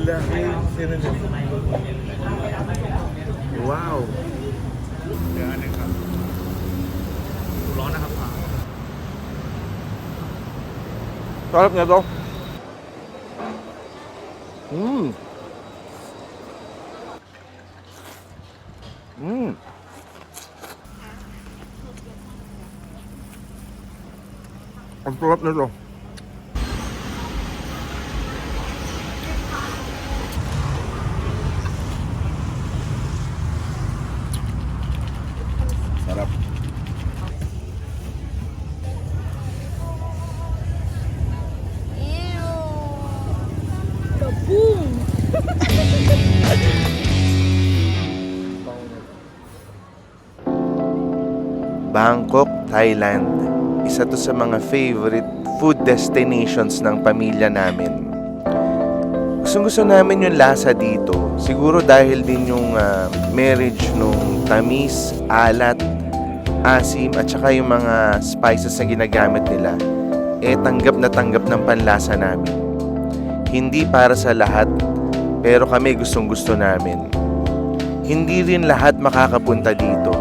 laki. Wow. Sarap na to. Mmm. Mmm. Ang sarap na to. Sarap. Bangkok, Thailand. Isa to sa mga favorite food destinations ng pamilya namin. Gustong-gusto namin yung lasa dito. Siguro dahil din yung marriage nung tamis, alat, asim at saka yung mga spices na ginagamit nila. Tanggap na tanggap ng panlasa namin. Hindi para sa lahat, pero kami gustong-gusto namin. Hindi rin lahat makakapunta dito,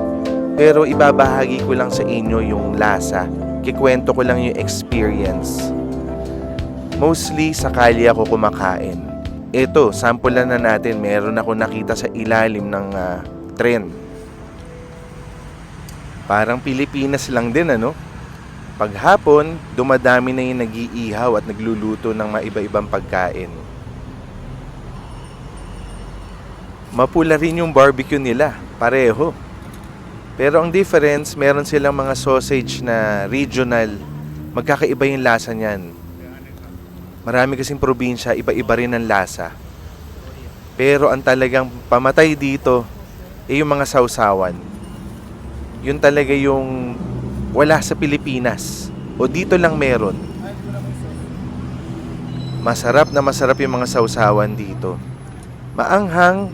pero ibabahagi ko lang sa inyo yung lasa. Kikwento ko lang yung experience. Mostly sa kalye ako kumakain. Ito, sample na natin. Meron ako nakita sa ilalim ng tren. Parang Pilipinas lang din, ano? Paghapon, dumadami na yung nag-iihaw at nagluluto ng maiba-ibang pagkain. Mapula rin yung barbecue nila, pareho. Pero ang difference, meron silang mga sausage na regional. Magkakaiba yung lasa niyan. Marami kasing probinsya, iba-iba rin ang lasa. Pero ang talagang pamatay dito, yung mga sausawan. Yun talaga yung wala sa Pilipinas. O dito lang meron. Masarap na masarap yung mga sausawan dito. Maanghang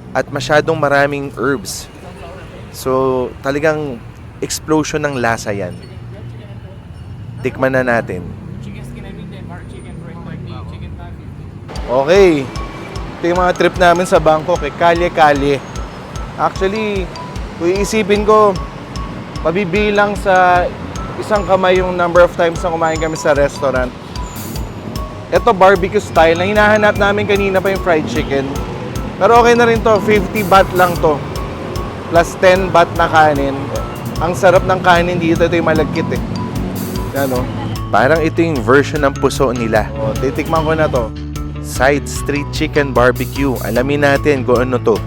at masyadong maraming herbs. So, talagang explosion ng lasa yan. Tikman na natin. Okay. Ito yung mga trip namin sa Bangkok. Kalye-kalye. Actually, kung iisipin ko, mabibilang sa isang kamay yung number of times na kumain kami sa restaurant. Ito barbecue style na hinahanap namin kanina pa yung fried chicken. Pero okay na rin to, 50 baht lang to. Plus 10 baht na kanin. Ang sarap ng kanin dito, ito yung malagkit eh. Yan o. Parang ito yung version ng puso nila. O, titikman ko na to. Side street chicken barbecue. Alamin natin kung ano to.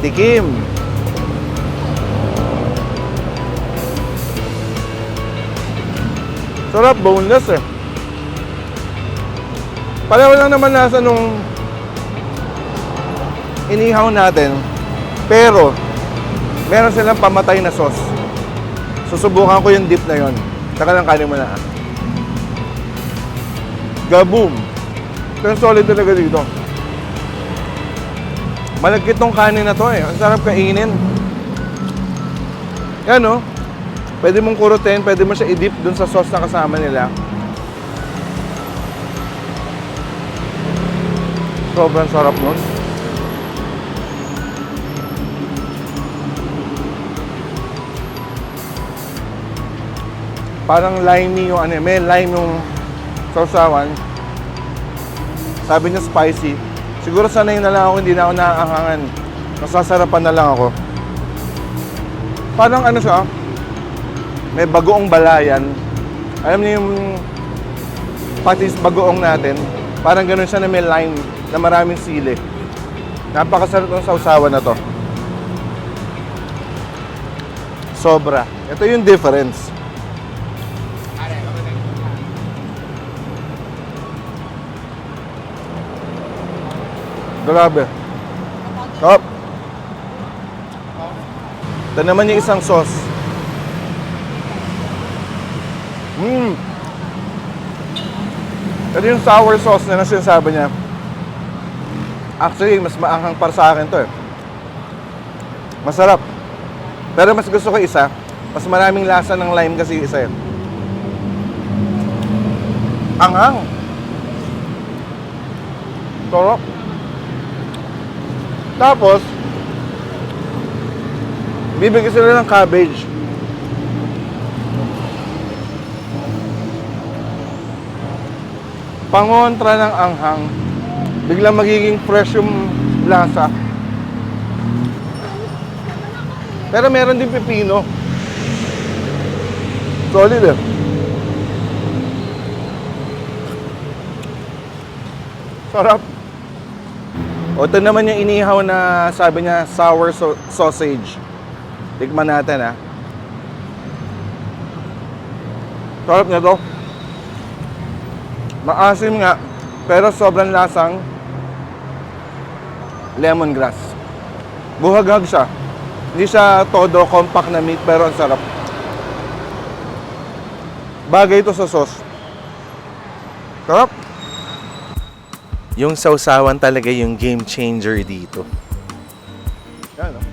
Tikim! Sarap, boneless eh. Pareho lang naman nasa nung inihaw natin. Pero, meron silang pamatay na sauce. Susubukan ko yung dip na yon. Saka lang kanin mo na. Gaboom! Pero solid talaga dito. Malagkit tong kanin na to eh. Ang sarap kainin. Yan o. Pwede mong kurutin, pwede mo siya i-dip dun sa sauce na kasama nila. Sobrang sarap nun. Parang limey yung ano, may lime yung sausawan. Sabi niya spicy. Siguro sanay na lang ako, hindi na ako naaangangan. Nasasarapan na lang ako. Parang ano siya, may bagoong balayan. Alam niyo yung patis bagoong natin. Parang ganun siya na may lime na maraming sili. Napakasarap ng sausawan na to. Sobra. Ito yung difference. Grabe. Top. Ito naman yung isang sauce. Ito yung sour sauce na sinasabi niya. Actually, mas maanghang para sa akin to eh. Masarap. Pero mas gusto ko isa. Mas maraming lasa ng lime kasi isa yun. Anghang. Sarap. Tapos, bibigyan sila ng cabbage. Pangontra ng anghang. Biglang magiging fresh yung lasa. Pero meron din pipino. Solid eh. Sarap. O ito naman yung inihaw na sabi niya sour sausage. Tikman natin ha. Sarap na to. Maasim nga, pero sobrang lasang lemongrass. Buhaghag siya. Hindi siya todo compact na meat, pero ang sarap. Bagay ito sa sauce. Sarap. Yung sausawan talaga yung game changer dito. Yan, oh.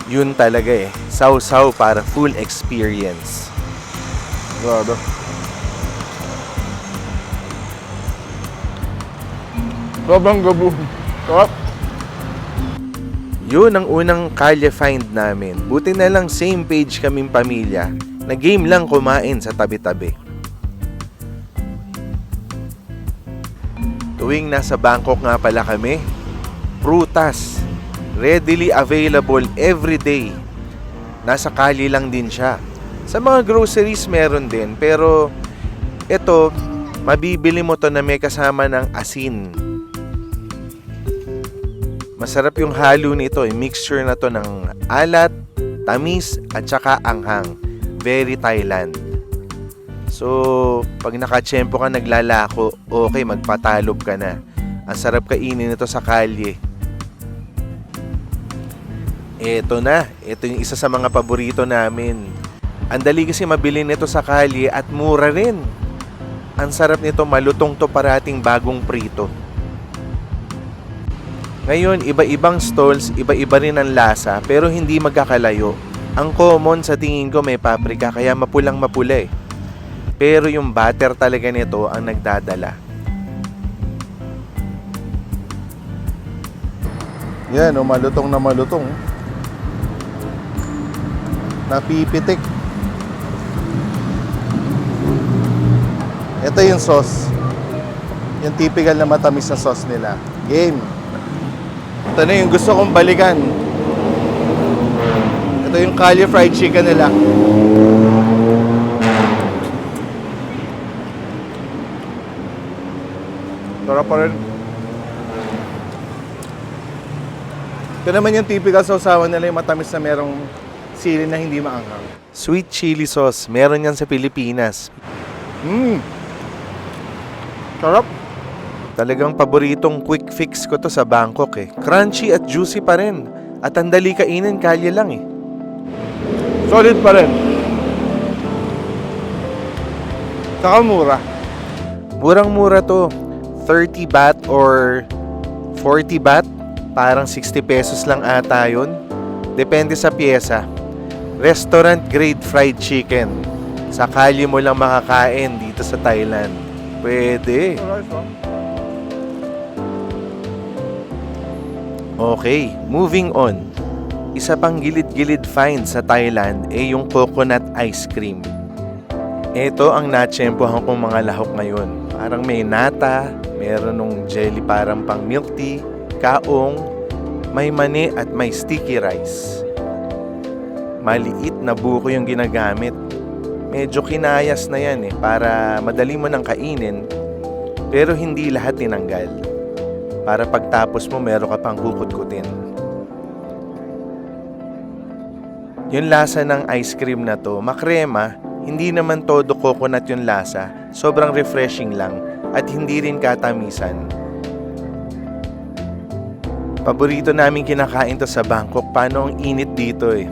Yun talaga eh. Sausaw para full experience. Grabe. Sobrang gabo. Sarap. Yun ang unang kalye find namin. Buti na lang same page kaming pamilya na game lang kumain sa tabi-tabi. Tuwing nasa Bangkok nga pala kami, prutas, readily available every day. Nasa kalye lang din siya. Sa mga groceries meron din, pero ito, mabibili mo to na may kasama ng asin. Masarap yung halo nito, mixture na to ng alat, tamis, at saka anghang. Very Thailand. So, pag nakatsyempo ka naglalako, okay, magpatalob ka na. Ang sarap kainin nito sa kalye. Ito na, ito yung isa sa mga paborito namin. Ang dali kasi mabili nito sa kalye at mura rin. Ang sarap nito, malutong to parating bagong prito. Ngayon, iba-ibang stalls, iba-iba rin ang lasa, pero hindi magkakalayo. Ang common sa tingin ko may paprika, kaya mapulang mapula eh. Pero yung batter talaga nito ang nagdadala. Yan, oh, malutong na malutong. Napipitik. Ito yung sauce. Yung typical na matamis na sauce nila. Game. Ito na yung gusto kong balikan. Ito yung Kalye fried chicken nila. Sarap pa rin. Ito naman yung typical sausawan nila, yung matamis na merong sili na hindi maanghang. Sweet chili sauce, meron yan sa Pilipinas. Sarap. Talagang paboritong quick fix ko to sa Bangkok eh. Crunchy at juicy pa rin. At ang dali kainin, kalye lang eh. Solid pa rin. Saka mura. Murang-mura to. 30 baht or 40 baht. Parang 60 pesos lang ata yun. Depende sa pyesa. Restaurant grade fried chicken. Sa kalye mo lang makakain dito sa Thailand. Pwede. Okay, moving on. Isa pang gilid-gilid find sa Thailand ay yung coconut ice cream. Ito ang natsyempohan kong mga lahok ngayon. Parang may nata, meron ng jelly parang pang milk tea, kaong, may mani at may sticky rice. Maliit na buko yung ginagamit. Medyo kinayas na yan eh, para madali mo nang kainin, pero hindi lahat tinanggal. Para pagtapos mo, meron ka pang hukut-kutin. Yung lasa ng ice cream na to, makrema, hindi naman todo coconut yung lasa. Sobrang refreshing lang at hindi rin katamisan. Paborito namin kinakain to sa Bangkok. Paano ang init dito eh.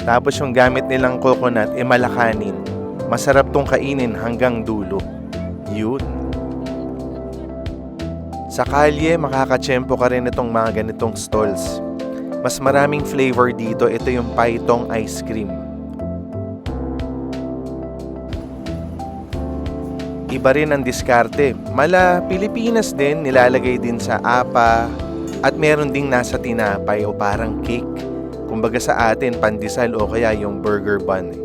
Tapos yung gamit nilang coconut malakanin. Masarap tong kainin hanggang dulo. Yun. Sa kalye, makakatsyempo ka rin itong mga ganitong stalls. Mas maraming flavor dito. Ito yung paitong ice cream. Iba rin ang diskarte. Mala Pilipinas din, nilalagay din sa apa at meron ding nasa tinapay o parang cake. Kumbaga sa atin, pandesal o kaya yung burger bun.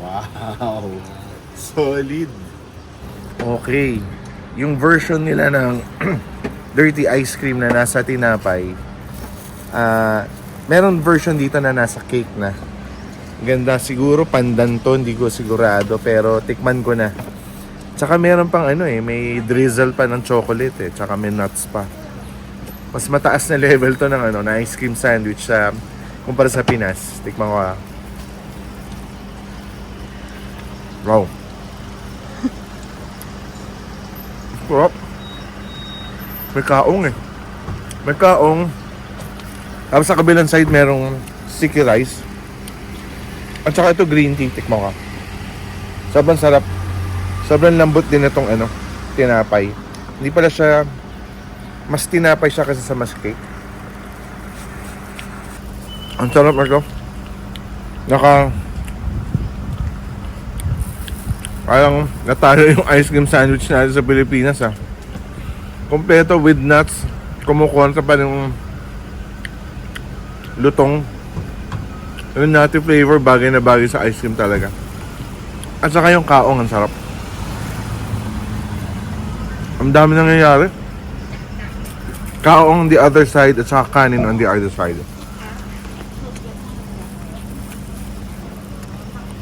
Wow! Solid! Okay. Yung version nila ng dirty ice cream na nasa tinapay, meron version dito na nasa cake na. Ganda, siguro pandan to, hindi ko sigurado, pero tikman ko na. Tsaka meron pang may drizzle pa ng chocolate tsaka may nuts pa. Mas mataas na level to ng na ice cream sandwich sa kumpara sa Pinas. Tikman ko. Wow. Sarap. May kaong May kaong. Tapos sa kabilang side merong sticky rice. At saka ito green tea, tikman ko. Sobrang sarap. Sobrang lambot din itong tinapay. Hindi pala siya, mas tinapay siya kasi sa mas cake. Ang sarap ito. Parang natalo yung ice cream sandwich natin sa Pilipinas Kompleto with nuts. Kumukontra pa yung lutong. Yung nutty flavor, bagay na bagay sa ice cream talaga. At saka yung kaong, ang sarap. Ang dami nangyayari. Kaong on the other side at saka kanin on the other side.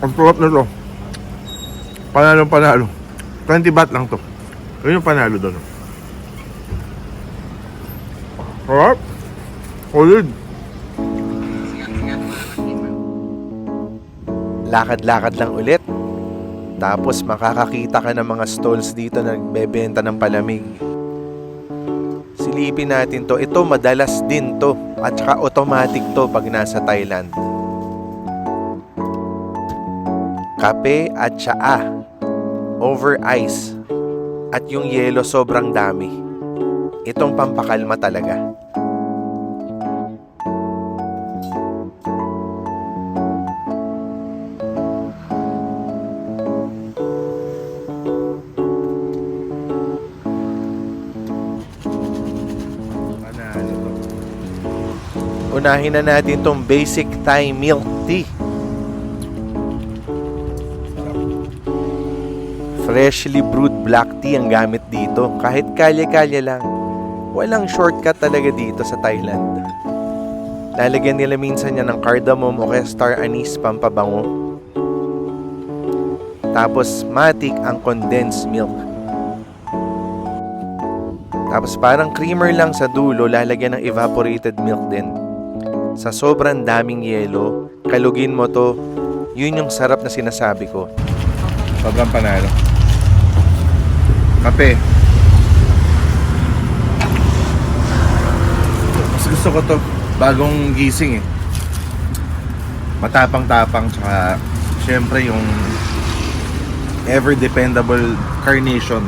Ang sarap na to. Panalo. 20 baht lang to. Yun yung panalo doon. Sarap. Solid. Lakad-lakad lang ulit. Tapos makakakita ka ng mga stalls dito na nagbebenta ng palamig. Silipin natin to. Ito madalas din to. At saka automatic to pag nasa Thailand. Kape at tsaa. Over ice. At yung yelo sobrang dami. Itong pampakalma talaga. Unahin na natin tong basic Thai milk tea. Freshly brewed black tea ang gamit dito. Kahit kalye-kalye lang. Walang shortcut talaga dito sa Thailand. Lalagyan nila minsan yan ng cardamom o kaya star anise pampabango. Tapos matik ang condensed milk. Tapos parang creamer lang sa dulo, lalagyan ng evaporated milk din. Sa sobrang daming yelo, kalugin mo to, yun yung sarap na sinasabi ko. Sobrang panalo. Kape. Mas gusto ko to bagong gising Matapang-tapang, tsaka syempre yung ever dependable carnation.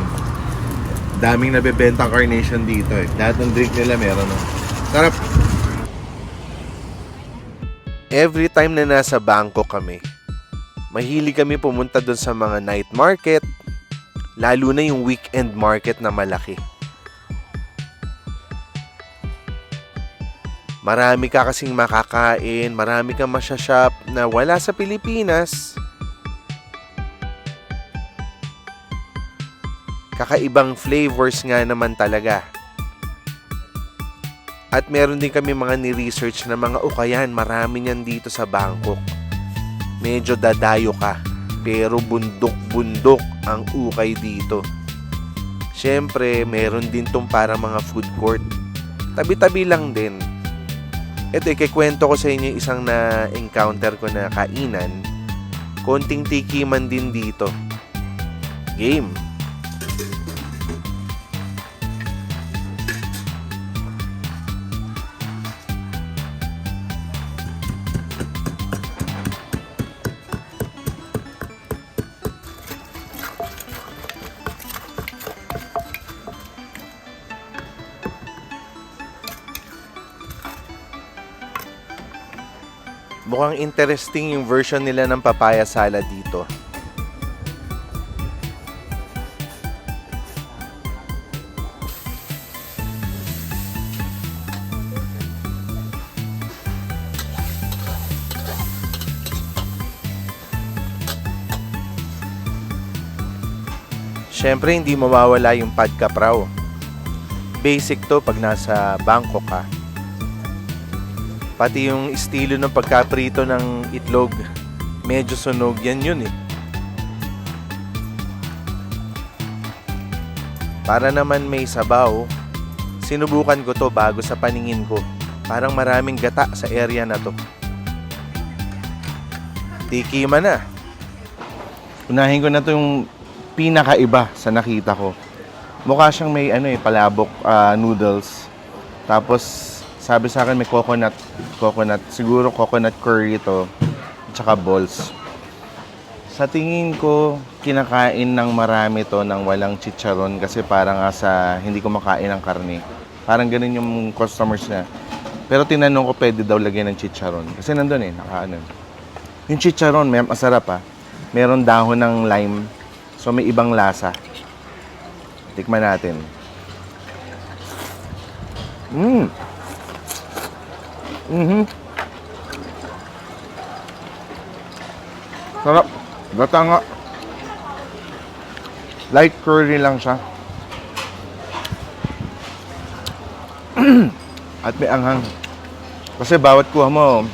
Daming nabebentang carnation dito Lahat ng drink nila meron Sarap. Every time na nasa Bangkok kami, mahilig kami pumunta doon sa mga night market, lalo na yung weekend market na malaki. Marami ka kasing makakain, marami kang masyashop na wala sa Pilipinas. Kakaibang flavors nga naman talaga. At meron din kami mga ni-research na mga ukayan, marami niyan dito sa Bangkok. Medyo dadayo ka, pero bundok-bundok ang ukay dito. Siyempre, meron din tong para mga food court. Tabi-tabi lang din. Ito, ikikwento ko sa inyo isang na-encounter ko na kainan. Konting tikiman din dito. Game. Mukhang interesting yung version nila ng papaya salad dito. Siyempre, hindi mawawala yung pad kapraw. Basic to pag nasa Bangkok ka. Pati yung estilo ng pagkaprito ng itlog, medyo sunog. Yan yun eh. Para naman may sabaw, sinubukan ko to bago sa paningin ko. Parang maraming gata sa area na to. Tikiman na. Unahin ko na to yung pinakaiba sa nakita ko. Mukha siyang may palabok noodles. Tapos sabi sa akin may coconut, siguro coconut curry to, tsaka balls. Sa tingin ko, kinakain ng marami to ng walang chicharon kasi parang sa hindi ko makain ng karne. Parang ganun yung customers niya. Pero tinanong ko pwede daw lagyan ng chicharon. Kasi nandun nakaano. Yung chicharon, masarap Meron dahon ng lime. So may ibang lasa. Tikman natin. Sarap. Gata nga. Light curry lang siya. At may anghang. Kasi bawat kuha mo,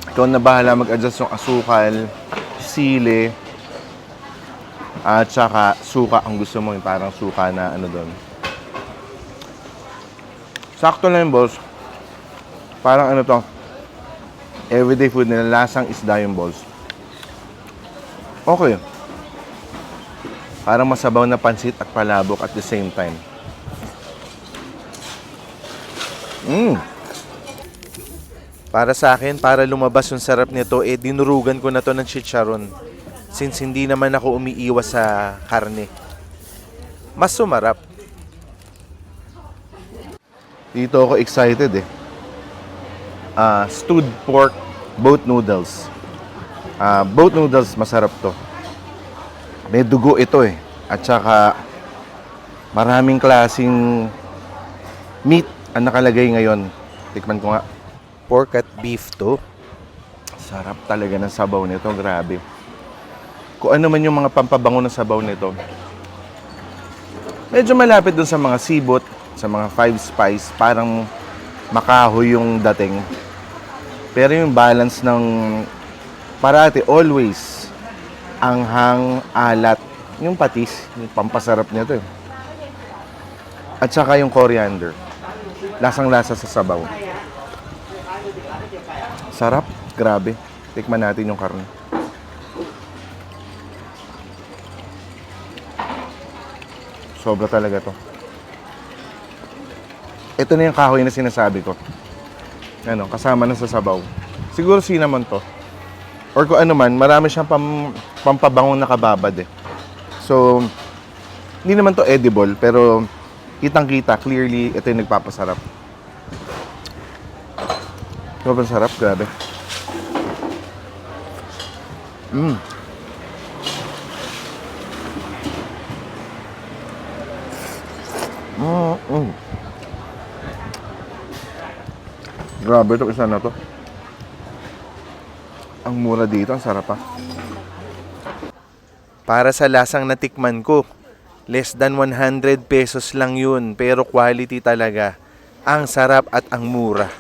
ikaw na bahala mag-adjust yung asukal, sili, at saka suka ang gusto mo, yung parang suka na doon. Sakto lang yung balls. Parang to, everyday food nila, lasang isda yung balls. Okay. Parang masabaw na pansit at palabok at the same time. Para sa akin, para lumabas yung sarap nito, dinurugan ko na to ng chicharon. Since hindi naman ako umiiwas sa karne. Mas sumarap. Dito ako excited stewed pork boat noodles. Boat noodles, masarap to. May dugo ito At saka maraming klaseng meat ang nakalagay ngayon. Tikman ko nga. Pork at beef to. Sarap talaga ng sabaw nito, grabe. Kung ano man yung mga pampabango ng sabaw nito. Medyo malapit dun sa mga sibot, sa mga five spice, parang makahoy yung dating. Pero yung balance ng parati, always, anghang, alat, yung patis, yung pampasarap nito At saka yung coriander. Lasang-lasa sa sabaw. Sarap, grabe. Tikman natin yung karne. Sobra talaga to. Ito na yung kahoy na sinasabi ko. Kasama na sa sabaw. Siguro cinnamon to. Or kung ano man, marami siyang pampabangong nakababad So, hindi naman to edible, pero kitang-kita, clearly, ito yung nagpapasarap. Sobrang sarap, grabe. Grabe ito, isa na to. Ang mura dito, ang sarap Para sa lasang natikman ko, less than 100 pesos lang yun, pero quality talaga. Ang sarap at ang mura.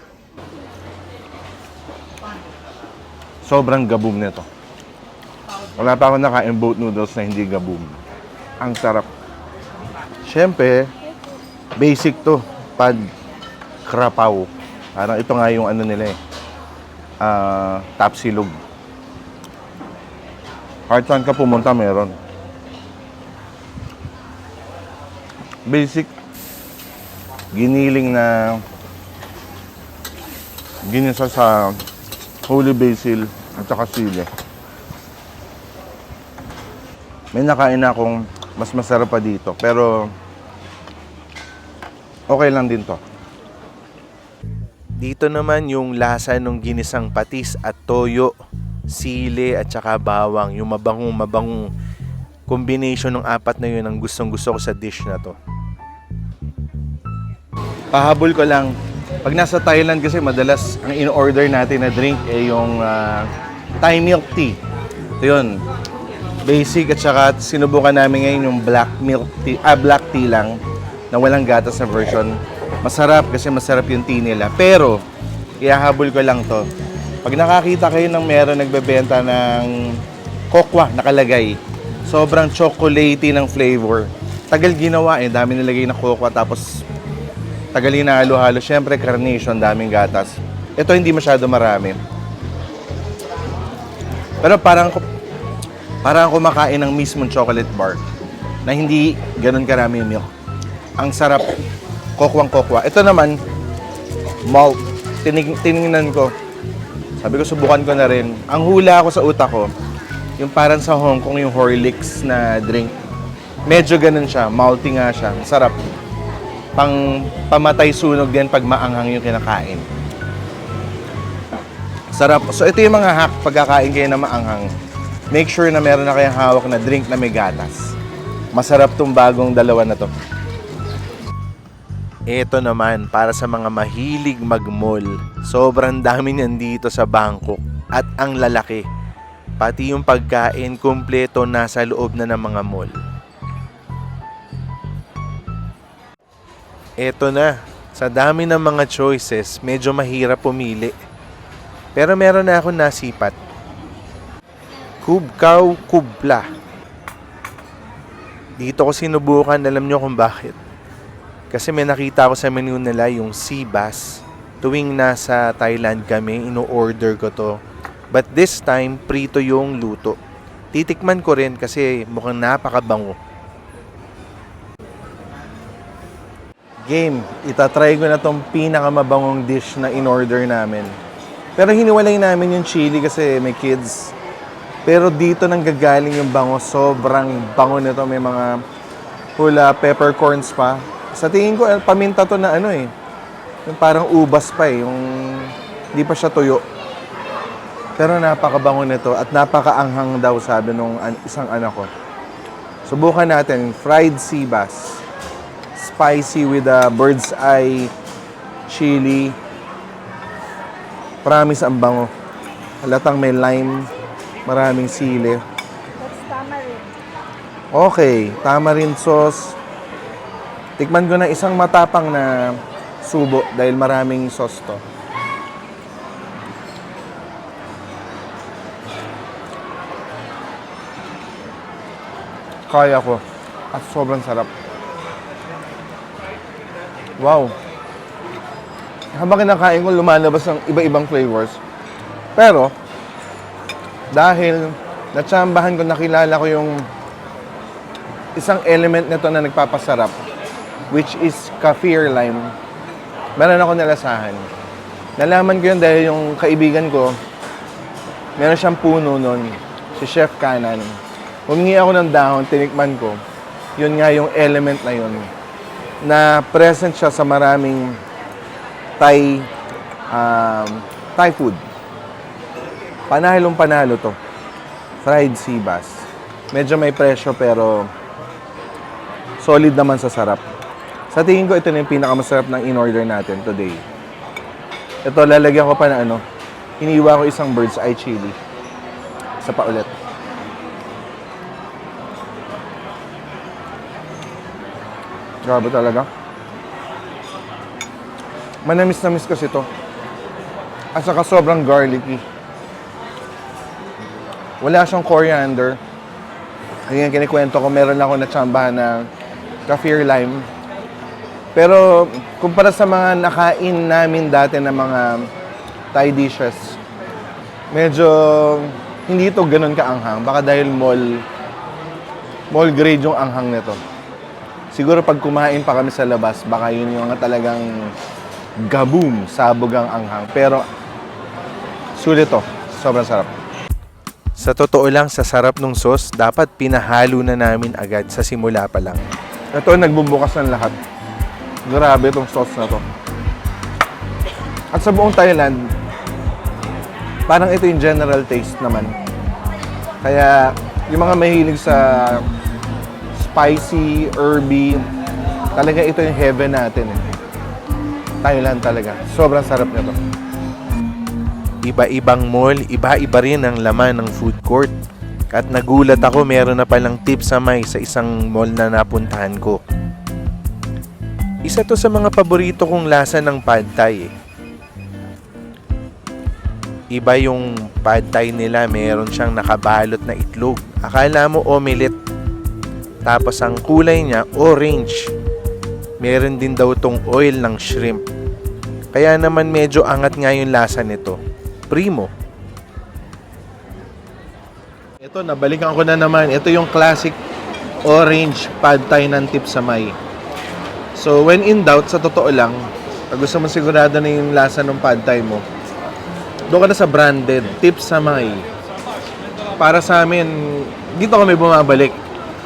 Sobrang gabum nito. Wala pa akong nakain boat noodles na hindi gabum. Ang sarap. Siyempre, basic to. Pad krapaw. Parang ito nga yung nila tapsilog. Kahit saan ka pumunta, meron. Basic. Giniling na ginisa sa holy basil at saka sili. May nakain na akong mas masarap pa dito, pero okay lang din to. Dito naman yung lasa ng ginisang patis at toyo, sili at saka bawang. Yung mabangong combination ng apat na yun ang gustong gusto ko sa dish na to. Pahabol ko lang. Pag nasa Thailand kasi madalas ang in-order natin na drink yung Thai milk tea. Ito yun. Basic at saka sinubukan namin ngayon yung black tea lang na walang gatas na version. Masarap kasi masarap yung tea nila. Pero, ihahabol ko lang to. Pag nakakita kayo ng meron nagbebenta ng kokwa nakalagay, sobrang chocolatey ng flavor. Tagal ginawa dami nilagay na kokwa tapos tagal hinahalo-halo. Siyempre, carnation, daming gatas. Ito hindi masyado marami. Pero parang kumakain ng mismong chocolate bar na hindi ganun karami yung milk. Ang sarap, kokwang-kokwa. Ito naman, malt. Tinignan ko. Sabi ko, subukan ko na rin. Ang hula ko sa utak ko, yung parang sa Hong Kong, yung Horlicks na drink. Medyo ganun siya. Malty nga siya. Sarap. Pamatay sunog din pag maanghang yung kinakain. Sarap. So, ito yung mga hack pagkakain kayo na maanghang. Make sure na meron na kayong hawak na drink na may gatas. Masarap tong bagong dalawa na to. Ito naman, para sa mga mahilig mag-mall. Sobrang dami niyan dito sa Bangkok. At ang lalaki. Pati yung pagkain, kumpleto nasa loob na ng mga mall. Ito na. Sa dami ng mga choices, medyo mahirap pumili. Pero meron na ako nasipat. Kubkaw Kubla. Dito ko sinubukan, alam nyo kung bakit. Kasi may nakita ko sa menu nila yung sea bass. Tuwing nasa Thailand kami, ino-order ko to. But this time, prito yung luto. Titikman ko rin kasi mukhang napakabango. Game, itatry ko na tong pinakamabangong dish na in-order namin. Pero hiniwalay namin yung chili kasi may kids. Pero dito nang gagaling yung bango, sobrang bango nito. May mga hula peppercorns pa. Sa tingin ko, paminta to na yung parang ubas pa yung hindi pa siya tuyo. Pero napakabango nito at napakaanghang daw sabi nung isang anak ko. Subukan natin, fried sea bass. Spicy with a bird's eye chili. Promise ang bango. Halatang may lime. Maraming sili. That's tamarind. Okay, tamarind sauce. Tikman ko na isang matapang na subo dahil maraming sauce to. Kaya ko. At sobrang sarap. Wow. Habang kinakain ko, lumalabas ng iba-ibang flavors. Pero, dahil natsambahan ko, nakilala ko yung isang element nito na nagpapasarap, which is kaffir lime. Meron ako nalasahan. Nalaman ko yun dahil yung kaibigan ko, meron siyang puno nun, si Chef Kanan. Humingi ako ng dahon, tinikman ko. Yun nga yung element na yun. Na present siya sa maraming Thai food. Panalo to. Fried sea bass. Medyo may presyo pero solid naman sa sarap. Sa tingin ko ito na yung pinakamasarap ng in-order natin today. Ito lalagyan ko pa na hiniwa ko isang bird's eye chili. Isa pa ulit. Grabe talaga. Manamis-namis kasi to. At saka sobrang garlicky. Wala siyang coriander. Ayun, kinikwento ko, meron lang ako natsambahan na kaffir lime. Pero, kumpara sa mga nakain namin dati na mga Thai dishes, medyo hindi ito ganun kaanghang. Baka dahil mall grade yung anghang nito. Siguro pag kumain pa kami sa labas, baka yun yung talagang gaboom, sabog ang anghang. Pero, sulit to. Sobrang sarap. Sa totoo lang, sa sarap ng sauce, dapat pinahalo na namin agad sa simula pa lang. Ito, nagbubukas ng lahat. Grabe itong sauce na to. At sa buong Thailand, parang ito yung general taste naman. Kaya yung mga mahilig sa spicy, herby, talaga ito yung heaven natin eh. Thailand talaga. Sobrang sarap nito. Iba-ibang mall, iba-iba rin ang laman ng food court. At nagulat ako, meron na palang tip sa may sa isang mall na napuntahan ko. Isa to sa mga paborito kong lasa ng pad thai eh. Iba yung pad thai nila, meron siyang nakabalot na itlog. Akala mo omelette. Tapos ang kulay niya, orange. Meron din daw tong oil ng shrimp. Kaya naman medyo angat nga yung lasa nito. Primo. Ito, nabalikan ko na naman. Ito yung classic orange pad thai ng Tip Samay. So, when in doubt, sa totoo lang, pag gusto mo sigurado na yung lasa ng pad thai mo, doon ka na sa branded, Tip Samay. Para sa amin, dito kami bumabalik.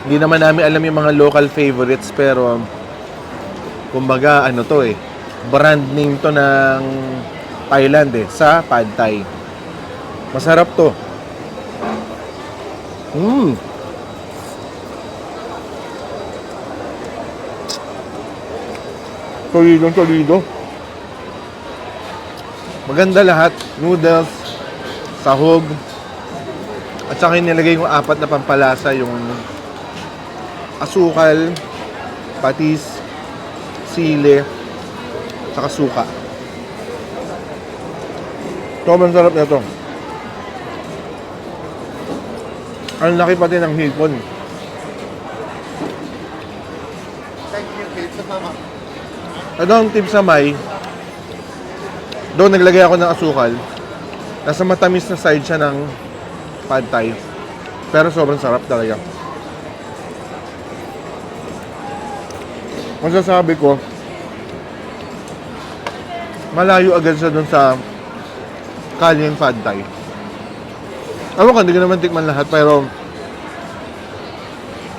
Hindi naman namin alam yung mga local favorites, pero kumbaga, ano to eh, brand name to ng Thailand eh, sa pad thai. Masarap to. Solido. Maganda lahat. Noodles, sahog, at saka yung nilagay yung 4 na pampalasa, yung asukal, patis, sili, saka suka. Sobrang sarap nito. Ang laki pati ng hipon. Ito ang Tip Samay. Doon naglagay ako ng asukal. Nasa matamis na side siya ng pad thai. Pero sobrang sarap talaga. Masasabi ko, malayo agad siya doon sa Kalyan pad thai. Ewan ko, hindi ko naman tikman lahat, pero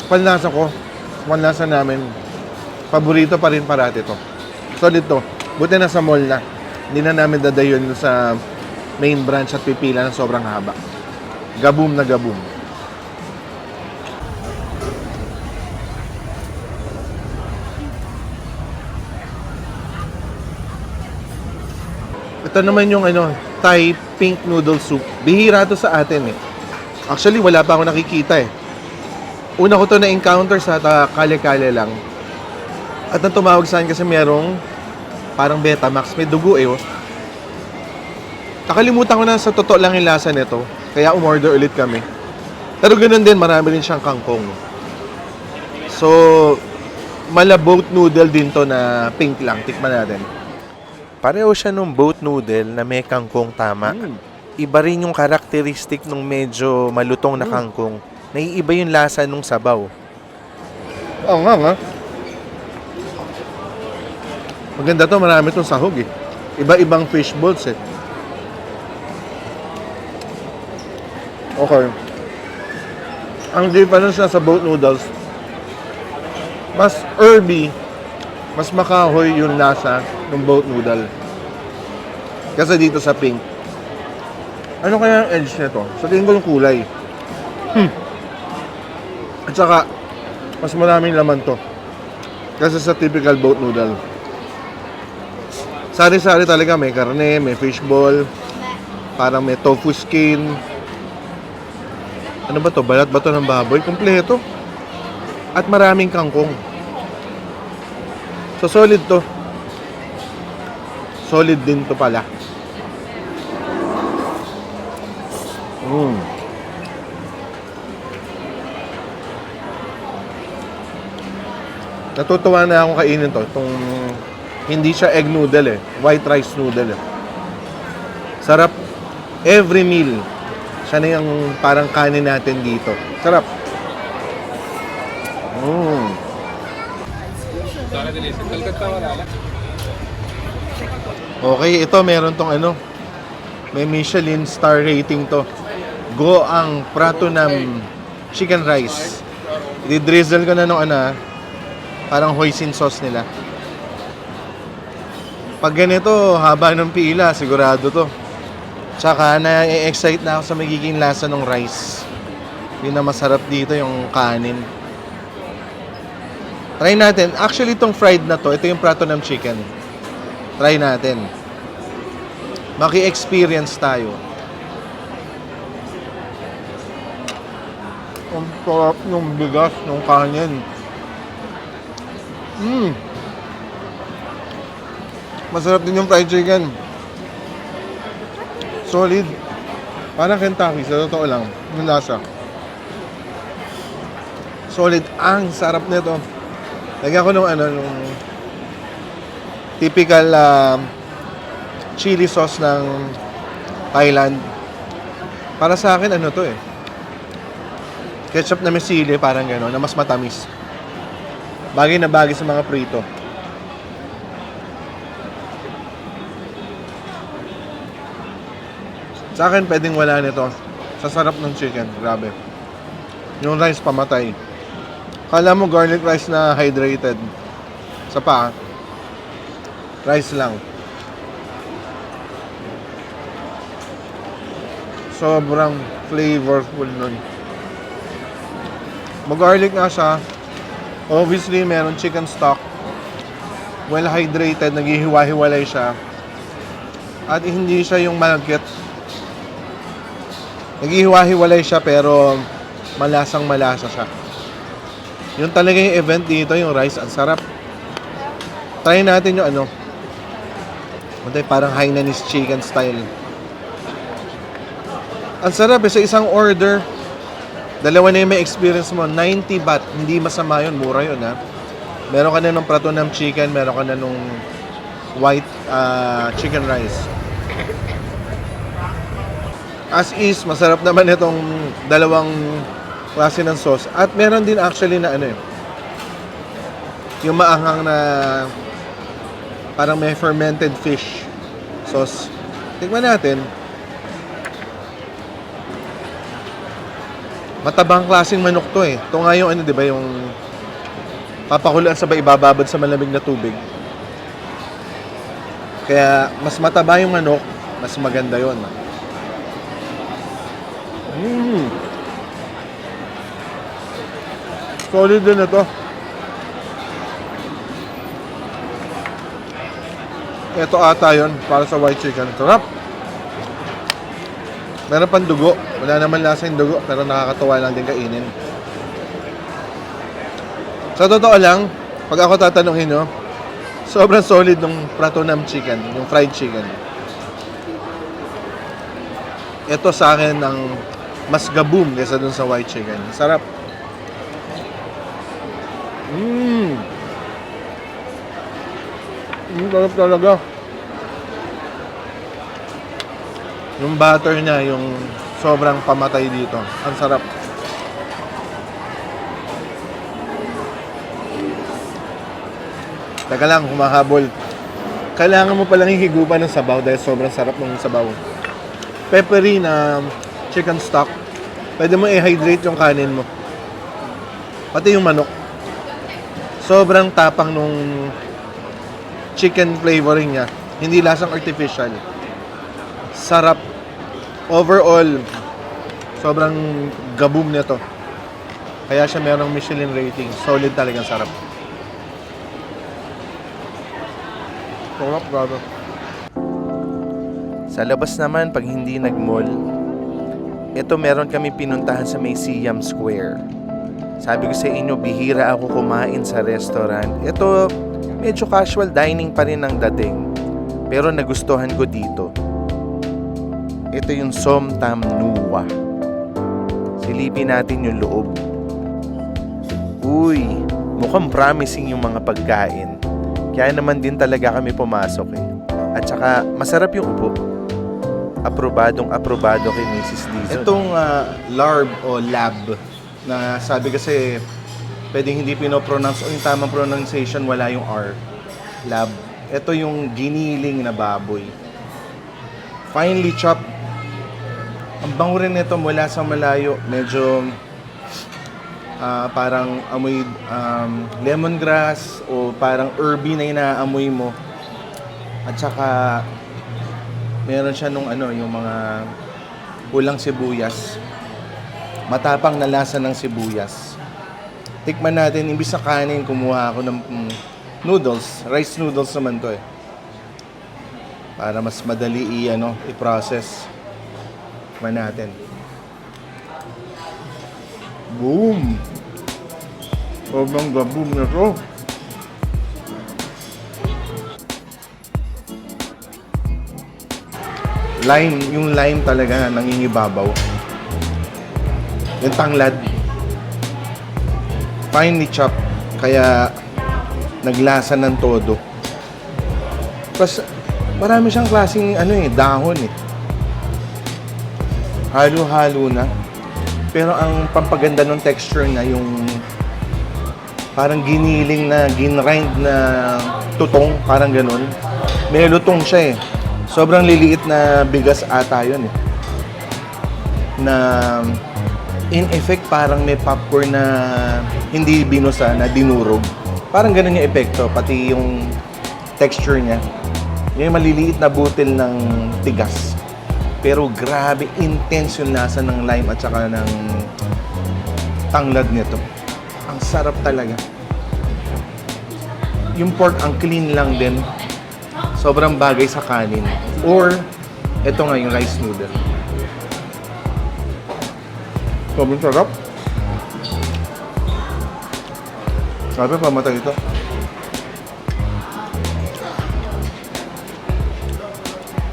panlasa ko, panlasa namin, paborito pa rin parati to. Solid to. Buti na sa mall na. Hindi na namin dadayon sa main branch at pipila ng sobrang haba. Gaboom na gaboom. Ito naman yung Thai pink noodle soup. Bihira to sa atin eh. Actually, wala pa ako nakikita eh. Una ko to na-encounter sa Kale-Kale lang. At nang tumawag sa akin kasi merong parang Betamax. May dugo eh. Oh. Nakalimutan ko na sa totoo lang yung lasa nito. Kaya umorder ulit kami. Pero ganoon din, marami rin siyang kangkong. So, malabot noodle din to na pink lang. Tikman natin. Pareho siya nung boat noodle na may kangkong tama. Iba rin yung karakteristik nung medyo malutong na kangkong. Naiiba yung lasa nung sabaw. Oo nga. Maganda to, marami tong sahog eh. Iba-ibang fish balls eh. Okay. Ang difference na sa boat noodles, mas herby, mas makahoy yung lasa ng boat noodle. Kasi dito sa pink. Ano kaya ang edge nito? Sa tingin ko yung kulay. At saka, mas maraming laman to. Kasi sa typical boat noodle. Sari-sari talaga, may karne, may fishball, parang may tofu skin. Ano ba to? Balat ba to ng baboy? Kompleto. At maraming kangkong. So solid to. Solid din to pala. Natutuwa na akong kainin to. Itong hindi siya egg noodle eh. White rice noodle eh. Sarap. Every meal. Siya na yung parang kanin natin dito. Sarap. Okay, ito meron tong may Michelin star rating to. Goang Pratunam chicken rice. I-drizzle ko na nung parang hoisin sauce nila. Pag ganito, haba ng pila, sigurado to. Tsaka na-excite na ako sa magiging lasa ng rice. Yun na masarap dito, yung kanin. Try natin. Actually, itong fried na to, ito yung prato ng chicken. Try natin. Maki-experience tayo. Ang sarap ng bigas, ng kanin. Masarap din yung fried chicken. Solid. Parang Kentucky, sa totoo lang. Yung lasa. Solid. Ang sarap nito. Lagyan ko nung nung typical chili sauce ng Thailand. Para sa akin, ano to eh. Ketchup na may sili, parang gano'n, na mas matamis. Bagay na bagay sa mga prito. Sa akin, pwedeng wala nito. Sa sarap ng chicken, grabe. Yung rice, pamatay. Kala mo garlic rice na hydrated. Sa pa, rice lang. Sobrang flavorful nun. Mag-garlic nga siya. Obviously, meron chicken stock. Well hydrated, naghihiwa-hiwalay siya. At hindi siya yung malagkit. Naghihiwa-hiwalay siya pero malasang malasa siya. Yung talaga yung event dito, yung rice, ang sarap. Try natin yung parang Hainanese chicken style. Ang sarap sa isang order. Dalawa na yung may experience mo. 90 baht. Hindi masama yun. Mura yun, ha. Meron ka na nung prato ng chicken. Meron ka na nung white chicken rice. As is, masarap naman itong dalawang klase ng sauce. At meron din actually na yung maanghang na parang may fermented fish sauce. Tingnan natin. Matabang klaseng manok to eh. Ito nga yung di ba, yung papakulaan sabay ibababad sa malamig na tubig. Kaya mas mataba yung manok, mas maganda yon. Solid din ito. Ito ata yun para sa white chicken. Sarap. Meron pang dugo. Wala naman lasa yung dugo, pero nakakatuwa lang din kainin. Sa totoo lang, pag ako tatanungin nyo, sobrang solid ng prato ng chicken, yung fried chicken. Ito sa akin ang mas gaboom kaysa dun sa white chicken. Sarap. Sarap talaga. Yung butter niya, yung sobrang pamatay dito. Ang sarap. Teka lang, humahabol. Kailangan mo palang hihigupan ng sabaw dahil sobrang sarap ng sabaw. Peppery na chicken stock. Pwede mo i-hydrate yung kanin mo. Pati yung manok. Sobrang tapang nung chicken flavoring niya. Hindi lasang artificial. Sarap. Overall, sobrang gaboom nito. Kaya siya merong Michelin rating. Solid talagang sarap. Sarap, brother. Sa labas naman, pag hindi nag-mall, ito meron kami pinuntahan sa may Siam Square. Sabi ko sa inyo, bihira ako kumain sa restaurant. Ito, medyo casual dining pa rin ang dating. Pero nagustuhan ko dito. Ito yung Som Tam Nuwa. Silipin natin yung loob. Uy, mukhang promising yung mga pagkain. Kaya naman din talaga kami pumasok eh. At saka, masarap yung upo. Aprobado kay Mrs. Dizon. Itong larb o lab na sabi kasi pwedeng hindi pinopronounce o yung tamang pronunciation wala yung R. Lab. Ito yung giniling na baboy. Finely chopped. Ang bango rin nito mula sa malayo. Medyo parang amoy lemongrass o parang herby na inaamoy mo. At saka meron siya nung yung mga pulang sibuyas. Matapang na lasa ng sibuyas. Tikman natin, imbis na kanin, kumuha ako ng noodles. Rice noodles naman to eh. Para mas madali i-process. Tikman natin. Boom! Sobrang gaboom na to. Lime, yung lime talaga nangingibabaw. Yung tanglad, finely chopped, kaya naglasa ng todo. Plus, marami siyang klaseng dahon eh. Halo-halo na. Pero ang pampaganda ng texture niya, yung parang giniling na, ginrind na tutong, parang ganun. May lutong siya eh. Sobrang liliit na bigas ata yun eh. Na in effect parang may popcorn na hindi binusa, na dinurog. Parang ganun yung epekto, pati yung texture niya. Yung maliliit na butil ng tigas. Pero grabe, intense yung lasa ng lime at saka ng tanglad nito. Ang sarap talaga. Yung pork, ang clean lang din. Sobrang bagay sa kanin. Or, ito nga yung rice noodle. Sobrang sarap. Sabi, pamatay ito.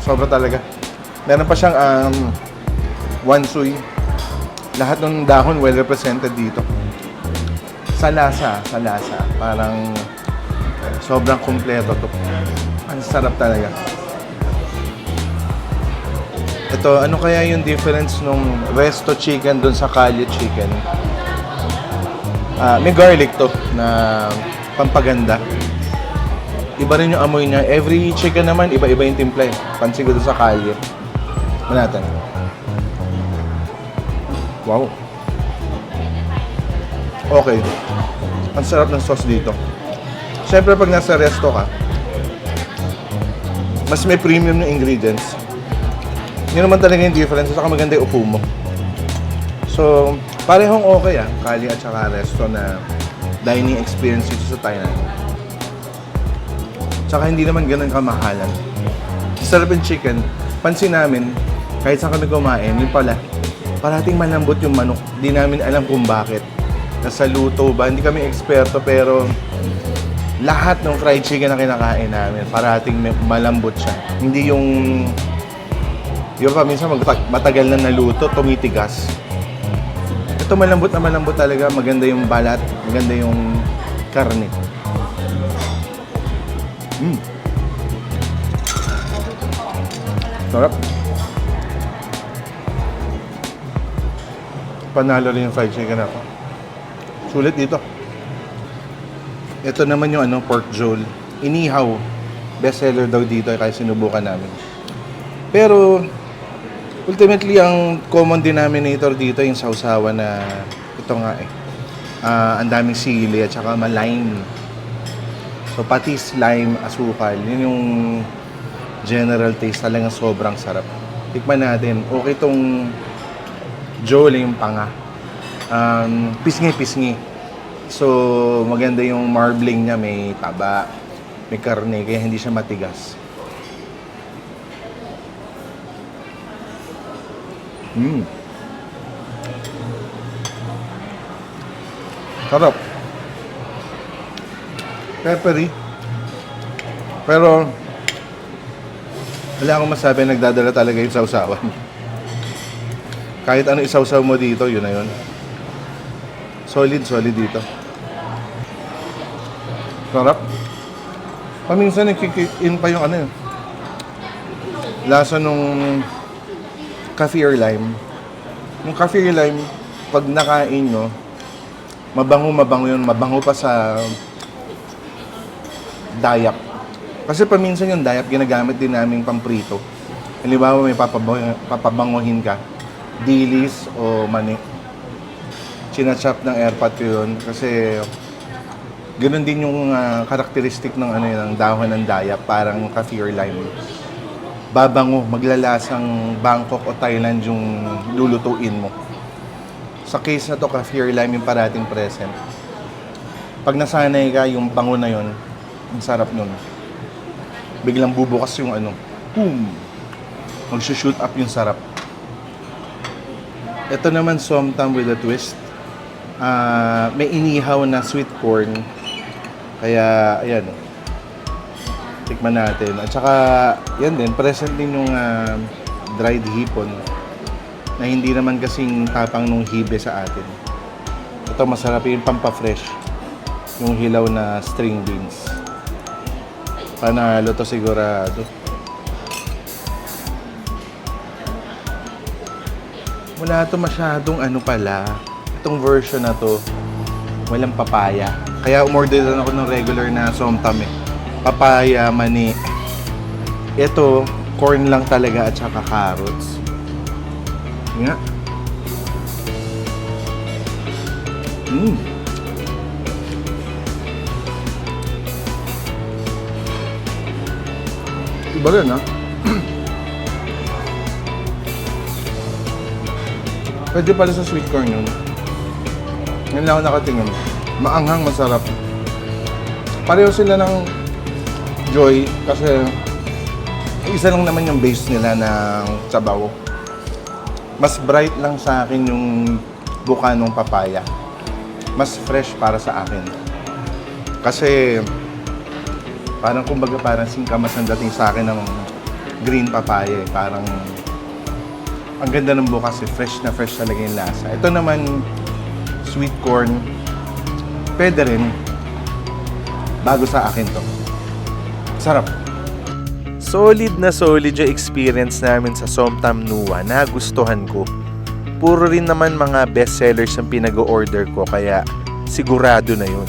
Sobra talaga. Meron pa siyang wansoy. Lahat ng dahon well represented dito. Sa lasa. Parang sobrang kumpleto to. Ang sarap talaga. Ito, ano kaya yung difference nung resto chicken dun sa kalye chicken? May garlic to na pampaganda. Iba rin yung amoy niya. Every chicken naman, iba-iba yung timpla eh. Pansin ko dun sa kalye. Natin. Wow. Okay. Ang sarap ng sauce dito. Siyempre pag nasa resto ka, mas may premium na ingredients. Yun naman talaga yung difference. Saka maganda yung upo mo. So, parehong okay Kali at saka resto na dining experience dito sa Thailand. Tsaka hindi naman ganun kamahalan. Sarap yung chicken. Pansin namin, kahit saan kami kumain, yung pala, parating malambot yung manok. Di namin alam kung bakit. Nasa luto ba? Hindi kami eksperto pero lahat ng fried chicken na kinakain namin, parating malambot siya. Hindi yung minsan matagal na naluto, tumitigas. Ito malambot na malambot talaga. Maganda yung balat, maganda yung karne. Sarap. Panalo rin yung fried chicken ako. Sulit dito. Ito naman yung pork jol. Inihaw. Best seller daw dito kaya sinubukan namin. Pero ultimately ang common denominator dito yung sausawan na ito nga ang daming sili at saka malime. So patis, lime, asukal. Yun yung general taste. Talagang sobrang sarap. Tikman natin. Okay tong jol, yung panga. Pisngi-pisngi. So, maganda yung marbling niya. May taba, may karne, kaya hindi siya matigas. Sarap. Peppery. Pero, wala akong masabi, nagdadala talaga yung sausawan. Kahit ano isawsaw mo dito, yun na yun. Solid dito. Sarap. Paminsan nagkikick-in pa yung lasa nung kaffir lime. Yung kaffir lime, pag nakain nyo, mabango yun. Mabango pa sa dayap. Kasi paminsan yung dayap, ginagamit din namin pamprito. Halimbawa may papabanguhin ka. Dilis o mani. Chinachop ng airpot ko yun kasi Ganun din yung karakteristik ng ano ng dahon ng daya, parang kaffir lime. Babango, maglalasang Bangkok o Thailand yung lulutuin mo. Sa case na to, kaffir lime yung parating present. Pag nasanay ka, yung bango na yun, ang sarap nun. Biglang bubukas yung ano, boom! Mag-shoot up yung sarap. Ito naman, somtam with a twist. May inihaw na sweet corn. Kaya, ayan. Tikman natin. At saka, yan din, present din yung dried hipon na hindi naman kasing tapang nung hibe sa atin. Ito, masarap yung pampa-fresh. Yung hilaw na string beans. Panalo to sigurado. Wala to masyadong ano pala. Itong version na to, walang papaya. Kaya umorder lang ako ng regular na somtam eh. Papaya, mani. Ito, corn lang talaga at saka carrots. Nga. Iba rin ha? Pwede pala sa sweet corn yun. Ngayon lang ako nakatingin. Maanghang, masarap. Pareho sila ng Joy kasi isa lang naman yung base nila ng sabaw. Mas bright lang sa akin yung buka ng papaya. Mas fresh para sa akin. Kasi parang kumbaga parang singkamas ang dating sa akin ng green papaya. Parang ang ganda ng bukas, fresh na fresh talaga yung lasa. Ito naman, sweet corn. Pwede rin. Bago sa akin to. Sarap. Solid na solid yung experience namin sa Somtam Nuwa. Nagustuhan ko. Puro rin naman mga bestsellers ang pinag-order ko, kaya sigurado na yun.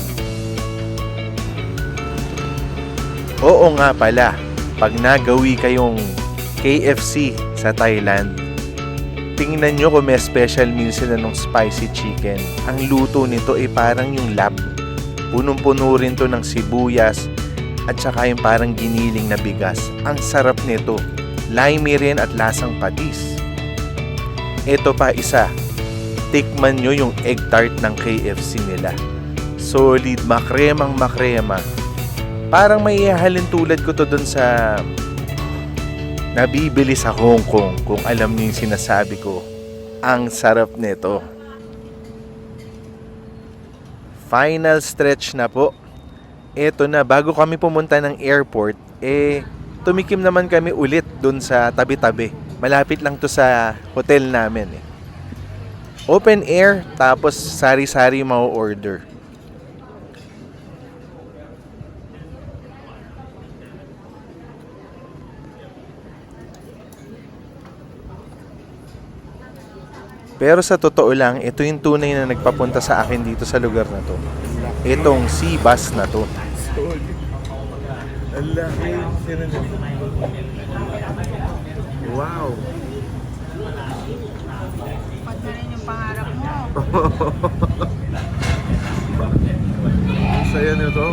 Oo nga pala, pag nagawi kayong KFC sa Thailand, tingnan nyo kung may special meal sila ng spicy chicken. Ang luto nito ay parang yung lab. Punong-puno rin to ng sibuyas at saka yung parang giniling na bigas. Ang sarap nito. Limey rin at lasang patis. Ito pa isa. Tikman nyo yung egg tart ng KFC nila. Solid, makremang makrema. Parang may ihahalin tulad ko to dun sa nabibili sa Hong Kong, kung alam niyo yung sinasabi ko. Ang sarap nito. Final stretch na po. Eto na, bago kami pumunta ng airport, tumikim naman kami ulit dun sa tabi-tabi. Malapit lang to sa hotel namin eh. Open air, tapos sari-sari yung ma-order. Pero sa totoo lang, ito yung tunay na nagpapunta sa akin dito sa lugar na to. Itong sea bass na to. Wow! Pag na rin yung pangarap mo. Saya nito.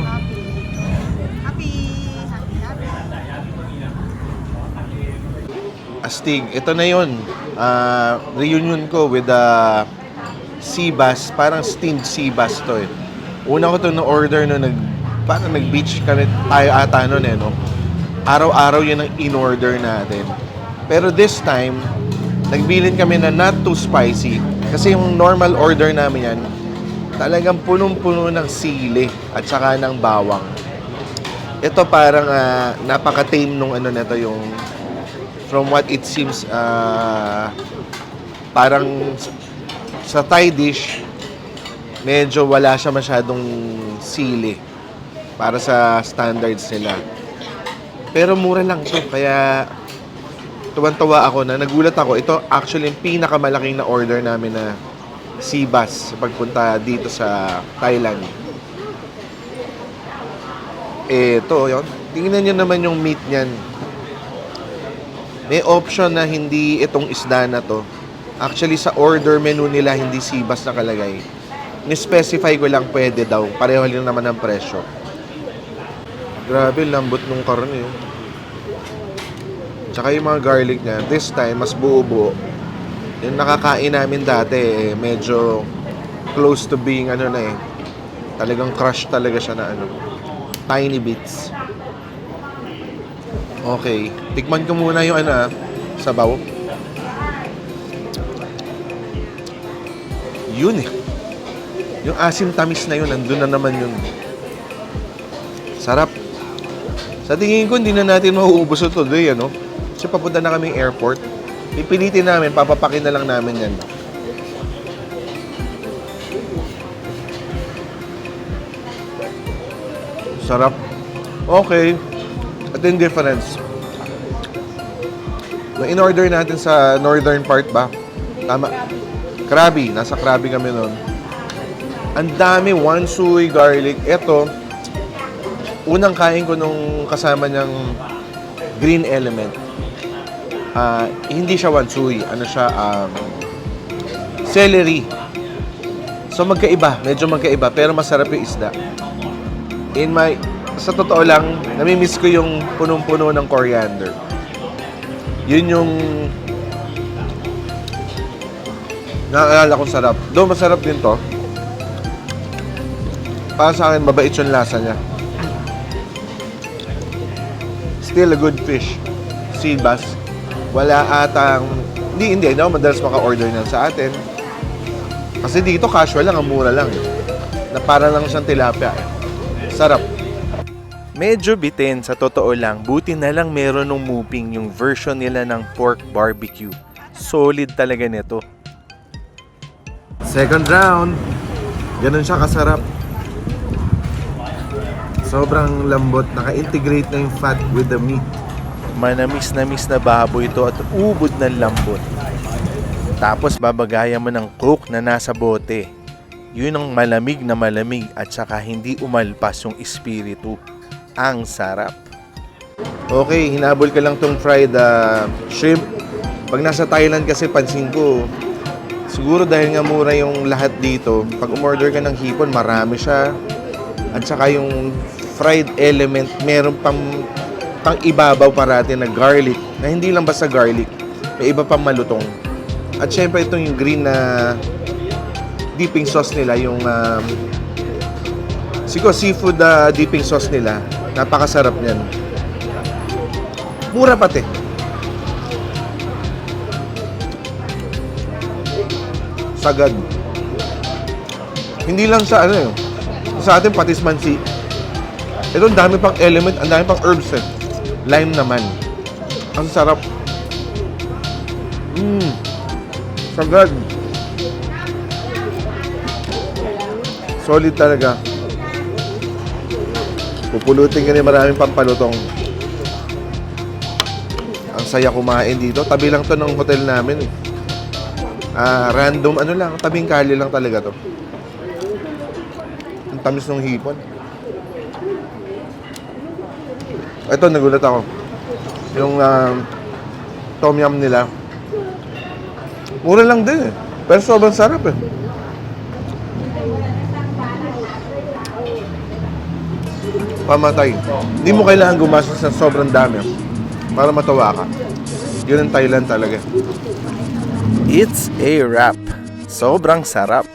Happy! Happy! Astig, ito na yun. Reunion ko with the sea bass. Parang steamed sea bass to eh. Una ko to na-order no, parang nag-beach kami tayo ata nun eh, no? Araw-araw yun ang in-order natin. Pero this time, nagbilin kami na not too spicy. Kasi yung normal order namin yan, talagang punong-puno ng sili at saka ng bawang. Ito parang napaka-tame nung ano na to, yung from what it seems, parang sa Thai dish, medyo wala siya masyadong sili para sa standards nila. Pero mura lang to, kaya tuwan-tuwa ako na nagulat ako. Ito actually yung pinakamalaking na order namin na sea bass sa pagpunta dito sa Thailand. Ito, yun. Tingnan nyo naman yung meat niyan. May option na hindi itong isda na to. Actually, sa order menu nila, hindi sea bass nakalagay. Ni-specify ko lang pwede daw. Pareho lang naman ang presyo. Grabe, lambot nung karne. Tsaka yung mga garlic niya, this time, mas buo-buo. Yung nakakain namin dati, medyo close to being talagang crush talaga siya na tiny bits. Okay, tikman ko muna yung sabaw. Yun yung asim tamis na yun, nandun na naman yun. Sarap. Sa tingin ko, hindi na natin mauubos ito today, Kasi papunta na kaming airport. Pipilitin namin, papapakin na lang namin yan. Sarap. Okay. At yung difference. Nung in-order natin sa northern part ba? Tama. Krabi. Nasa Krabi kami noon. Ang dami, wansui, garlic. Ito, unang kain ko nung kasama niyang green element. Hindi siya wansui. Celery. So magkaiba. Medyo magkaiba. Pero masarap yung isda. Sa totoo lang, namimiss ko yung punong-puno ng coriander. Yun yung naaalala kong sarap. Though masarap din to. Para sa akin, mabait yung lasa niya. Still a good fish. Sea bass. Wala atang... Hindi ako madalas maka-order niyan sa atin. Kasi dito, casual lang, ang mura lang. Na para lang siyang tilapia. Sarap. Medyo bitin sa totoo lang, buti na lang meron ng Muping yung version nila ng pork barbecue. Solid talaga nito. Second round. Ganun siya kasarap. Sobrang lambot. Naka-integrate na yung fat with the meat. Manamis-namis na baboy ito at ubod ng lambot. Tapos babagayan mo ng coke na nasa bote. Yun ang malamig na malamig at saka hindi umalpas yung espiritu. Ang sarap. Okay, hinabol ka lang tong fried shrimp. Pag nasa Thailand kasi pansin ko, siguro dahil nga mura yung lahat dito, pag umorder ka ng hipon, marami siya. At saka yung fried element, meron pang ibabaw parati na garlic, na hindi lang basta garlic, may iba pang malutong. At syempre itong yung green na dipping sauce nila, yung siguro seafood dipping sauce nila. Napakasarap niyan. Mura pati. Sagad. Hindi lang sa sa atin patis mansi. Ito ang dami pang element, ang dami pang herbs Lime naman. Ang sarap. Sagad. Solid talaga. Pupulutin ka ni maraming pampalutong. Ang saya kumain dito. Tabi lang to ng hotel namin. Random tabing kalye lang talaga to. Ang tamis ng hipon. Ito, nagulat ako. Yung tom yum nila. Mura lang din pero sobrang sarap Pamatay. Hindi mo kailangan gumastos ng sobrang dami para matawa ka. Yun ang Thailand talaga. It's a wrap. Sobrang sarap.